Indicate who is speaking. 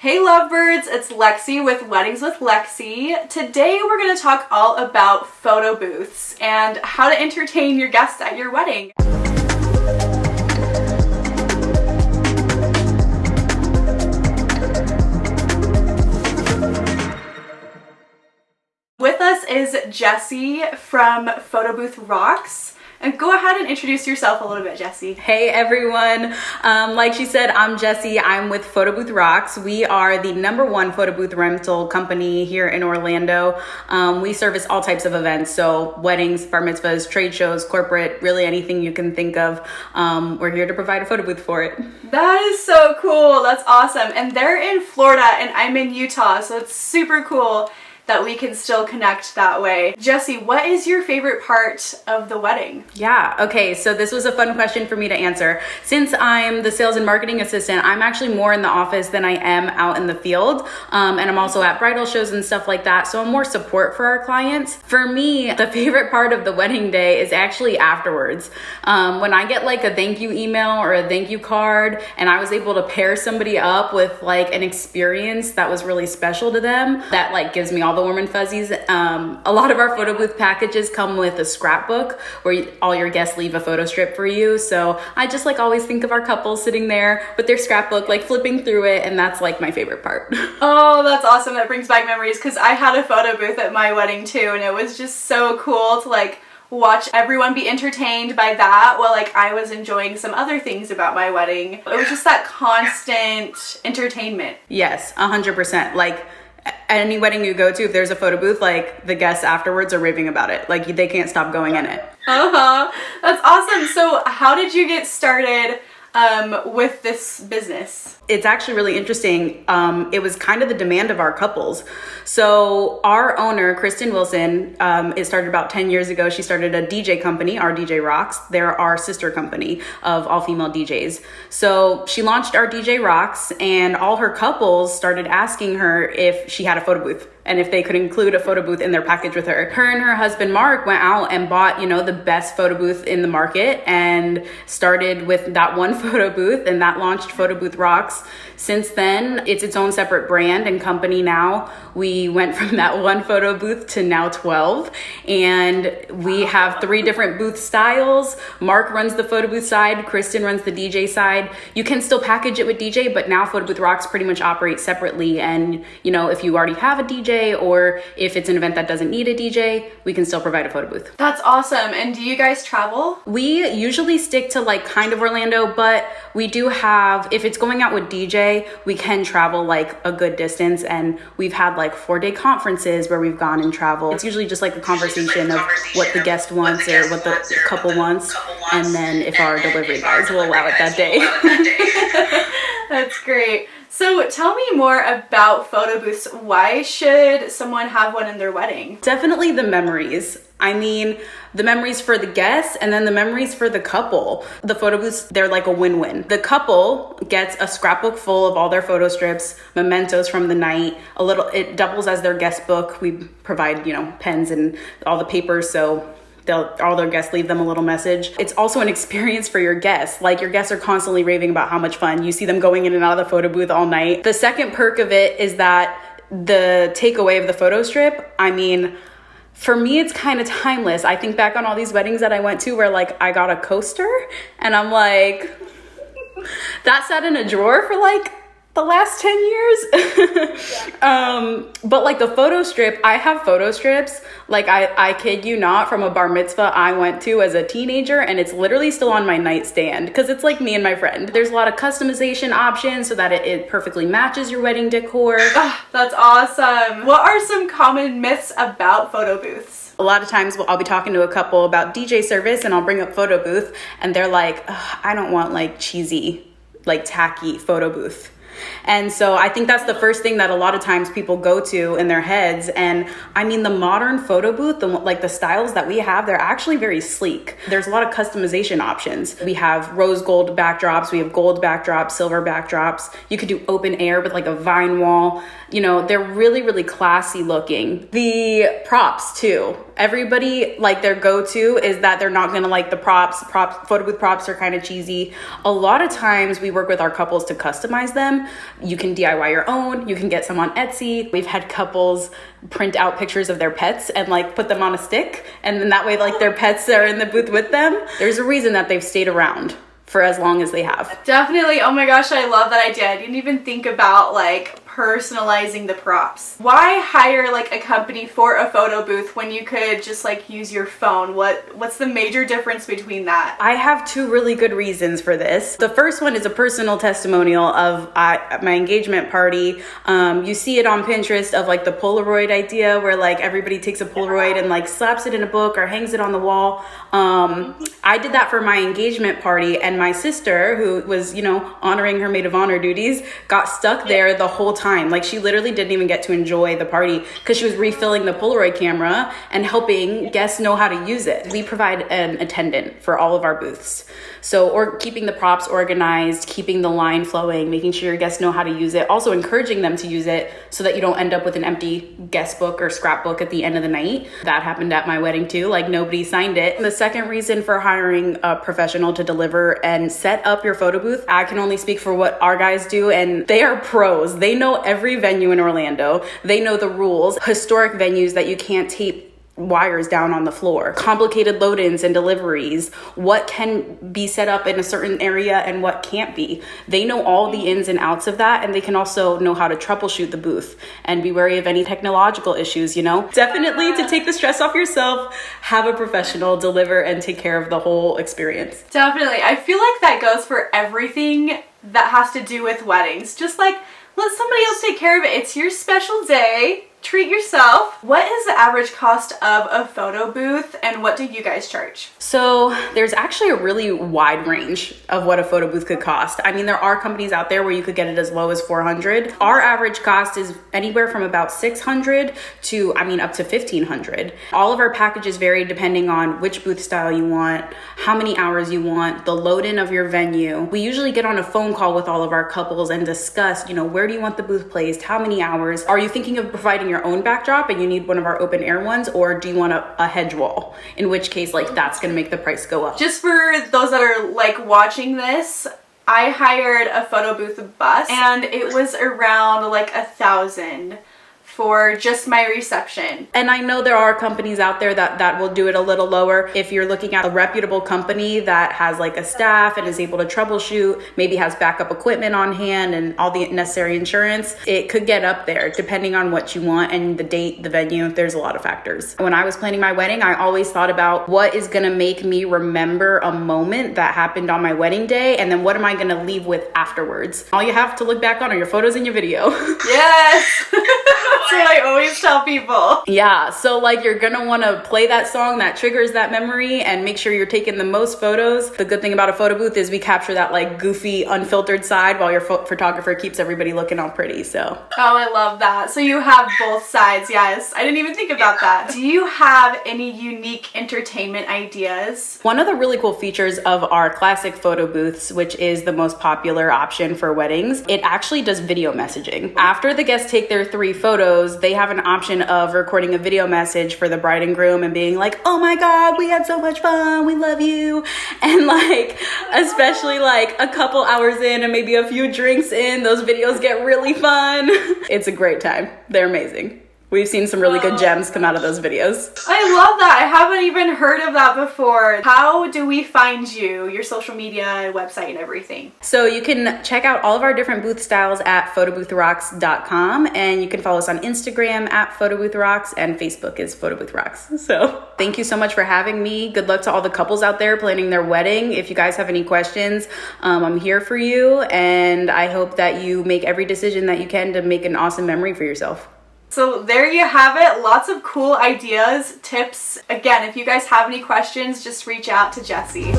Speaker 1: Hey lovebirds, it's Lexi with Weddings with Lexi. Today we're going to talk all about photo booths and how to entertain your guests at your wedding. With us is Jessie from Photobooth Rocks. And go ahead and introduce yourself a little bit, Jessie.
Speaker 2: Hey everyone. Like she said, I'm Jessie. I'm with Photobooth Rocks. We are the #1 photo booth rental company here in Orlando. We service all types of events. So weddings, bar mitzvahs, trade shows, corporate, really anything you can think of. We're here to provide a photo booth for it.
Speaker 1: That is so cool. That's awesome. And they're in Florida and I'm in Utah. So it's super cool that we can still connect that way. Jessie, what is your favorite part of the wedding?
Speaker 2: Yeah, okay, so this was a fun question for me to answer. Since I'm the sales and marketing assistant, I'm actually more in the office than I am out in the field. And I'm also at bridal shows and stuff like that, so I'm more support for our clients. For me, the favorite part of the wedding day is actually afterwards. When I get like a thank you email or a thank you card, and I was able to pair somebody up with like an experience that was really special to them, that like gives me all the warm and fuzzies. A lot of our photo booth packages come with a scrapbook where all your guests leave a photo strip for you. So I just like always think of our couples sitting there with their scrapbook, like flipping through it, and that's like my favorite part.
Speaker 1: Oh, that's awesome. That brings back memories because I had a photo booth at my wedding too, and it was just so cool to like watch everyone be entertained by that while like I was enjoying some other things about my wedding. It was just that constant entertainment.
Speaker 2: Yes, 100%. Like any wedding you go to, if there's a photo booth, like the guests afterwards are raving about it. Like they can't stop going in it.
Speaker 1: That's awesome. So how did you get started with this business?
Speaker 2: It's actually really interesting. It was kind of the demand of our couples. So our owner, Kristen Wilson, it started about 10 years ago. She started a DJ company, our DJ Rocks. They're our sister company of all female DJs. So she launched our DJ Rocks, and all her couples started asking her if she had a photo booth and if they could include a photo booth in their package with her. Her and her husband, Mark, went out and bought, the best photo booth in the market and started with that one photo booth, and that launched Photobooth Rocks. Since then, it's its own separate brand and company now. We went from that one photo booth to now 12, and we have 3 different booth styles. Mark runs the photo booth side, Kristen runs the DJ side. You can still package it with DJ, but now Photobooth Rocks pretty much operates separately. And, if you already have a DJ or if it's an event that doesn't need a DJ, we can still provide a photo booth.
Speaker 1: That's awesome. And do you guys travel?
Speaker 2: We usually stick to like kind of Orlando, but we do have, if it's going out with DJ, we can travel like a good distance, and we've had like 4-day conferences where we've gone and traveled. It's usually just like a conversation of what the guest wants or what the couple wants, and then if our delivery guys will allow it that day.
Speaker 1: That's great. So tell me more about photo booths. Why should someone have one in their wedding?
Speaker 2: Definitely the memories. I mean, the memories for the guests and then the memories for the couple. The photo booths, they're like a win-win. The couple gets a scrapbook full of all their photo strips, mementos from the night. It doubles as their guest book. We provide, pens and all the papers, so all their guests leave them a little message. It's also an experience for your guests. Like your guests are constantly raving about how much fun. You see them going in and out of the photo booth all night. The second perk of it is that the takeaway of the photo strip, I mean, for me, it's kind of timeless. I think back on all these weddings that I went to where like I got a coaster and I'm like, that sat in a drawer for like the last 10 years. But like the photo strip, I have photo strips, like I kid you not, from a bar mitzvah I went to as a teenager, and it's literally still on my nightstand because it's like me and my friend. There's a lot of customization options so that it perfectly matches your wedding decor.
Speaker 1: That's awesome. What are some common myths about photo booths?
Speaker 2: A lot of times I'll be talking to a couple about DJ service and I'll bring up photo booth and they're like, I don't want like cheesy, like tacky photo booth. And so I think that's the first thing that a lot of times people go to in their heads. And I mean, the modern photo booth, the styles that we have, they're actually very sleek. There's a lot of customization options. We have rose gold backdrops. We have gold backdrops, silver backdrops. You could do open air with like a vine wall. You know, they're really, really classy looking. The props too. Everybody, like, their go-to is that they're not gonna like the props. Photo booth props are kind of cheesy. A lot of times we work with our couples to customize them. them. You can DIY your own. You can get some on Etsy. We've had couples print out pictures of their pets and like put them on a stick, and then that way like their pets are in the booth with them. There's a reason that they've stayed around for as long as they have.
Speaker 1: Definitely. Oh my gosh, I love that idea. I didn't even think about like personalizing the props. Why hire like a company for a photo booth when you could just like use your phone? What's the major difference between that?
Speaker 2: I have two really good reasons for this. The first one is a personal testimonial of my engagement party. You see it on Pinterest of like the Polaroid idea where like everybody takes a Polaroid and like slaps it in a book or hangs it on the wall. I did that for my engagement party, and my sister, who was, you know, honoring her maid of honor duties, got stuck there the whole time. Like she literally didn't even get to enjoy the party because she was refilling the Polaroid camera and helping guests know how to use it. We provide an attendant for all of our booths. So, or keeping the props organized, keeping the line flowing, making sure your guests know how to use it, also encouraging them to use it so that you don't end up with an empty guest book or scrapbook at the end of the night. That happened at my wedding too, like nobody signed it. The second reason for hiring a professional to deliver and set up your photo booth, I can only speak for what our guys do, and they are pros. They know every venue in Orlando. They know the rules, historic venues that you can't tape wires down on the floor, complicated load-ins and deliveries, what can be set up in a certain area and what can't be. They know all the ins and outs of that, and they can also know how to troubleshoot the booth and be wary of any technological issues, you know? Definitely, to take the stress off yourself, have a professional deliver and take care of the whole experience.
Speaker 1: Definitely. I feel like that goes for everything that has to do with weddings. Just like, let somebody else take care of it. It's your special day. Treat yourself. What is the average cost of a photo booth, and what do you guys charge?
Speaker 2: So there's actually a really wide range of what a photo booth could cost. I mean, there are companies out there where you could get it as low as $400. Our average cost is anywhere from about $600 to, up to $1,500. All of our packages vary depending on which booth style you want, how many hours you want, the load in of your venue. We usually get on a phone call with all of our couples and discuss, where do you want the booth placed? How many hours? Are you thinking of providing your own backdrop and you need one of our open air ones, or do you want a hedge wall? In which case, that's gonna make the price go up.
Speaker 1: Just for those that are watching this, I hired a photo booth bus and it was around $1,000 for just my reception.
Speaker 2: And I know there are companies out there that will do it a little lower. If you're looking at a reputable company that has a staff and is able to troubleshoot, maybe has backup equipment on hand and all the necessary insurance, it could get up there depending on what you want and the date, the venue. There's a lot of factors. When I was planning my wedding, I always thought about what is gonna make me remember a moment that happened on my wedding day, and then what am I gonna leave with afterwards. All you have to look back on are your photos and your video.
Speaker 1: Yes. That's what I always tell people.
Speaker 2: Yeah, so you're gonna wanna play that song that triggers that memory and make sure you're taking the most photos. The good thing about a photo booth is we capture that goofy, unfiltered side while your photographer keeps everybody looking all pretty, so.
Speaker 1: Oh, I love that. So you have both sides, yes. I didn't even think about that. Do you have any unique entertainment ideas?
Speaker 2: One of the really cool features of our classic photo booths, which is the most popular option for weddings, it actually does video messaging. After the guests take their 3 photos, they have an option of recording a video message for the bride and groom and being like, oh my God, we had so much fun, we love you. And especially a couple hours in and maybe a few drinks in, those videos get really fun. It's a great time. They're amazing. We've seen some really good gems come out of those videos.
Speaker 1: I love that. I haven't even heard of that before. How do we find you, your social media, website, and everything?
Speaker 2: So you can check out all of our different booth styles at PhotoBoothRocks.com, and you can follow us on Instagram at PhotoBooth Rocks, and Facebook is PhotoBooth Rocks. So thank you so much for having me. Good luck to all the couples out there planning their wedding. If you guys have any questions, I'm here for you, and I hope that you make every decision that you can to make an awesome memory for yourself.
Speaker 1: So there you have it. Lots of cool ideas, tips. Again, if you guys have any questions, just reach out to Jessie.